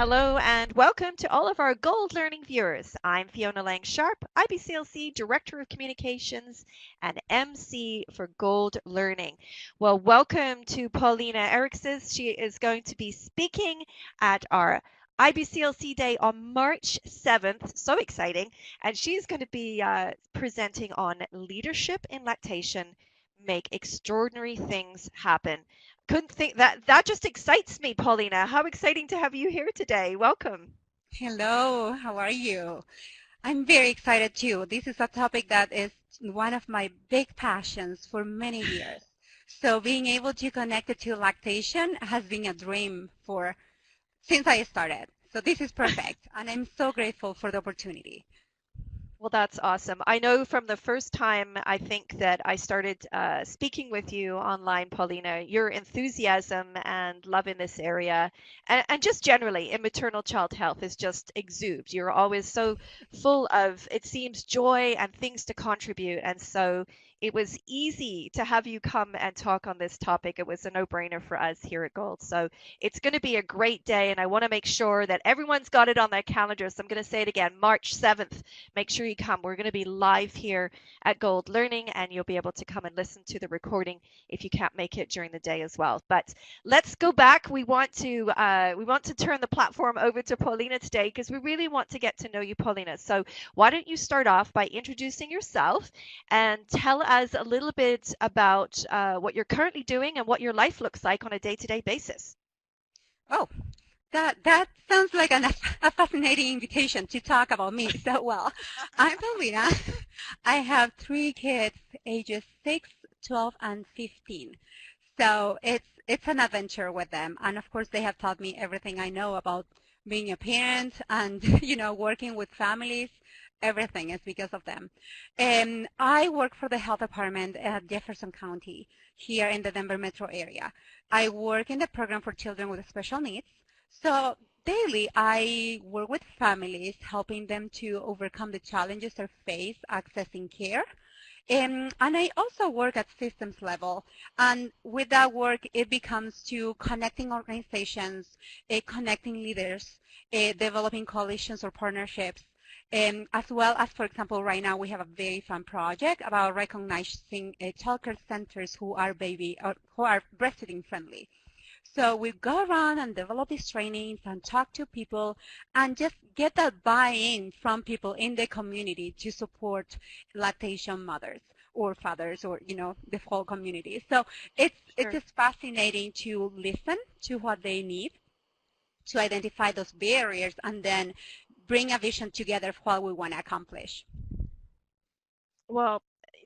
Hello and welcome to all of our Gold Learning viewers. I'm Fiona Lang Sharp, IBCLC Director of Communications and MC for Gold Learning. Well, welcome to Paulina Erices. She is going to be speaking at our IBCLC Day on March 7th. So exciting. And she's going to be presenting on leadership in lactation, make extraordinary things happen. Couldn't think that just excites me, Paulina. How exciting to have you here today. Welcome. Hello, how are you? I'm very excited too. This is a topic that is one of my big passions for many years. So being able to connect it to lactation has been a dream for since I started. So this is perfect, and I'm so grateful for the opportunity. Well, that's awesome. I know from the first time I think that I started speaking with you online, Paulina, your enthusiasm and love in this area, and just generally in maternal child health is just exudes. You're always so full of, it seems, joy and things to contribute. And so it was easy to have you come and talk on this topic. It was a no-brainer for us here at Gold. So it's going to be a great day, and I want to make sure that everyone's got it on their calendar. So I'm going to say it again, March 7th. Make sure you come. We're going to be live here at Gold Learning, and you'll be able to come and listen to the recording if you can't make it during the day as well. But let's go back. We want to turn the platform over to Paulina today because we really want to get to know you, Paulina. So why don't you start off by introducing yourself and tell us a little bit about what you're currently doing and what your life looks like on a day-to-day basis. Oh, that sounds like a fascinating invitation to talk about me. So well, I'm Paulina. I have three kids, ages 6, 12, and 15. So it's an adventure with them, and of course they have taught me everything I know about being a parent and working with families. Everything is because of them. I work for the health department at Jefferson County here in the Denver metro area. I work in the program for children with special needs. So daily I work with families, helping them to overcome the challenges they face accessing care. And I also work at systems level. And with that work, it becomes to connecting organizations, connecting leaders, developing coalitions or partnerships, as well as, for example, right now we have a very fun project about recognizing childcare centers who are who are breastfeeding friendly. So we go around and develop these trainings and talk to people and just get that buy-in from people in the community to support lactation mothers or fathers or, the whole community. So it's just fascinating to listen to what they need, to identify those barriers, and then bring a vision together of what we want to accomplish. Well,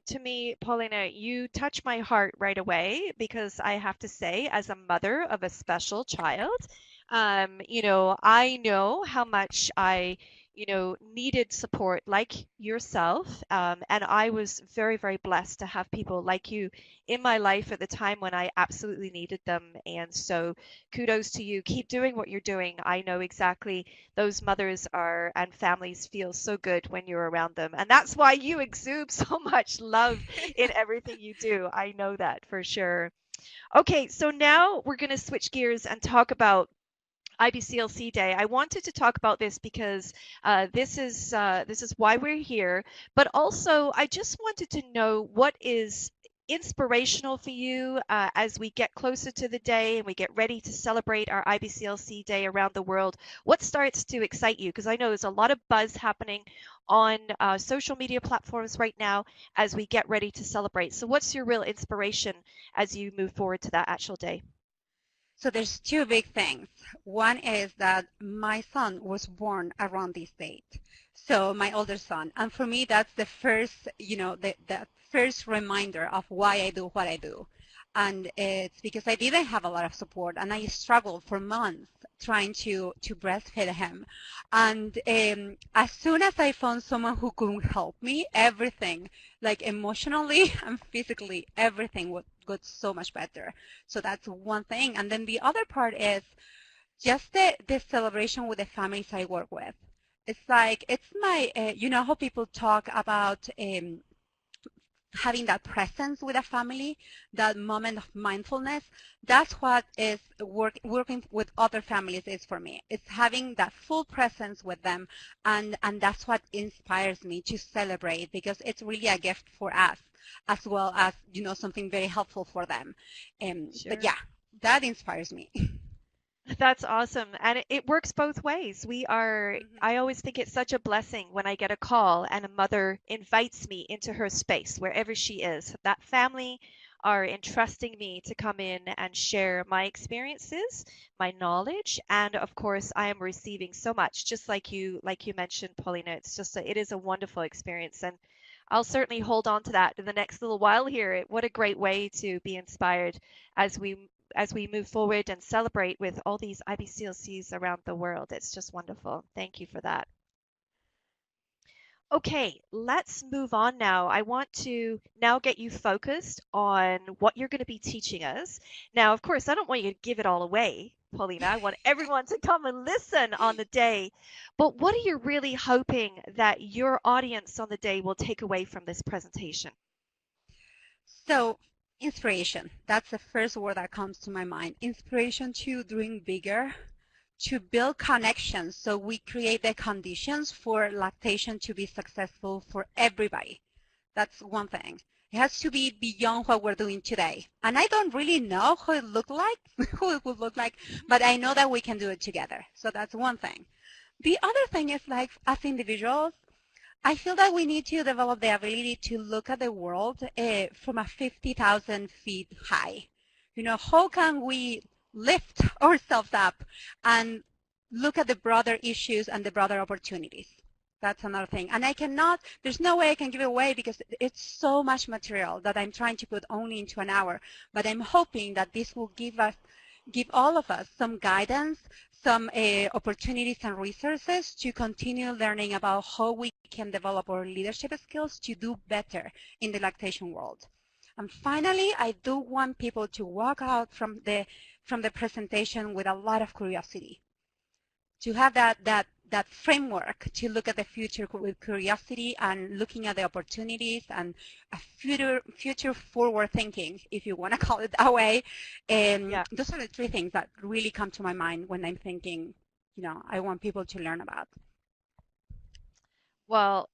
to me, Paulina, you touch my heart right away because I have to say, as a mother of a special child, I know how much I, needed support like yourself. And I was very, very blessed to have people like you in my life at the time when I absolutely needed them. And so kudos to you. Keep doing what you're doing. I know exactly those mothers are and families feel so good when you're around them. And that's why you exude so much love in everything you do. I know that for sure. Okay, so now we're going to switch gears and talk about IBCLC Day. I wanted to talk about this because this is why we're here, but also I just wanted to know what is inspirational for you as we get closer to the day and we get ready to celebrate our IBCLC Day around the world. What starts to excite you? Because I know there's a lot of buzz happening on social media platforms right now as we get ready to celebrate. So what's your real inspiration as you move forward to that actual day? So there's two big things. One is that my son was born around this date. So my older son. And for me, that's the first, the first reminder of why I do what I do. And it's because I didn't have a lot of support and I struggled for months trying to breastfeed him. And as soon as I found someone who could help me, everything, like emotionally and physically, everything got so much better. So that's one thing. And then the other part is just the celebration with the families I work with. It's like, it's my, how people talk about having that presence with a family, that moment of mindfulness, that's what is working with other families is for me. It's having that full presence with them, and that's what inspires me to celebrate because it's really a gift for us as well as, something very helpful for them. But Sure. yeah, that inspires me. That's awesome. And it works both ways. Mhm. I always think it's such a blessing when I get a call and a mother invites me into her space, wherever she is. That family are entrusting me to come in and share my experiences, my knowledge, and of course, I am receiving so much, just like you mentioned, Paulina. It is a wonderful experience, and I'll certainly hold on to that in the next little while here. What a great way to be inspired as we move forward and celebrate with all these IBCLCs around the world. It's just wonderful. Thank you for that. Okay, let's move on now. I want to now get you focused on what you're going to be teaching us. Now, of course, I don't want you to give it all away, Paulina. I want everyone to come and listen on the day. But what are you really hoping that your audience on the day will take away from this presentation? So, inspiration. That's the first word that comes to my mind. Inspiration to dream bigger, to build connections so we create the conditions for lactation to be successful for everybody. That's one thing. It has to be beyond what we're doing today. And I don't really know how it look like, who it would look like, but I know that we can do it together. So that's one thing. The other thing is like as individuals, I feel that we need to develop the ability to look at the world from a 50,000 feet high. How can we lift ourselves up and look at the broader issues and the broader opportunities? That's another thing. And there's no way I can give it away because it's so much material that I'm trying to put only into an hour. But I'm hoping that this will give all of us some guidance, some opportunities and resources to continue learning about how we can develop our leadership skills to do better in the lactation world. And finally, I do want people to walk out from the presentation with a lot of curiosity, to have that framework to look at the future with curiosity and looking at the opportunities and a future forward thinking, if you want to call it that way. And Yeah. those are the three things that really come to my mind when I'm thinking, I want people to learn about. Well,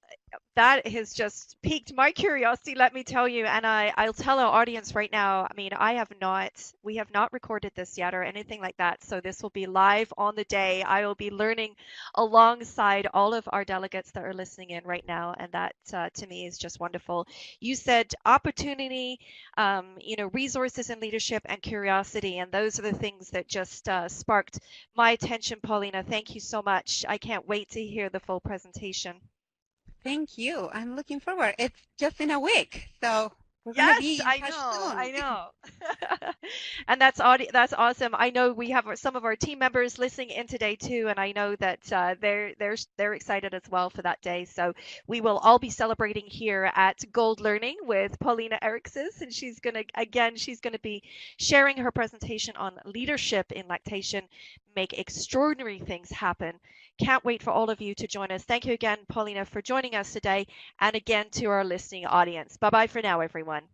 that has just piqued my curiosity, let me tell you. And I'll tell our audience right now, I mean, we have not recorded this yet or anything like that. So this will be live on the day. I will be learning alongside all of our delegates that are listening in right now. And that to me is just wonderful. You said opportunity, resources and leadership and curiosity. And those are the things that just sparked my attention, Paulina. Thank you so much. I can't wait to hear the full presentation. Thank you. I'm looking forward. It's just in a week, so we're going to Yes, be in I touch know, soon. I know. And that's awesome. I know we have some of our team members listening in today too, and I know that they're excited as well for that day. So we will all be celebrating here at Gold Learning with Paulina Erices, and she's gonna be sharing her presentation on leadership in lactation, make extraordinary things happen. Can't wait for all of you to join us. Thank you again, Paulina, for joining us today, and again to our listening audience. Bye bye for now, everyone.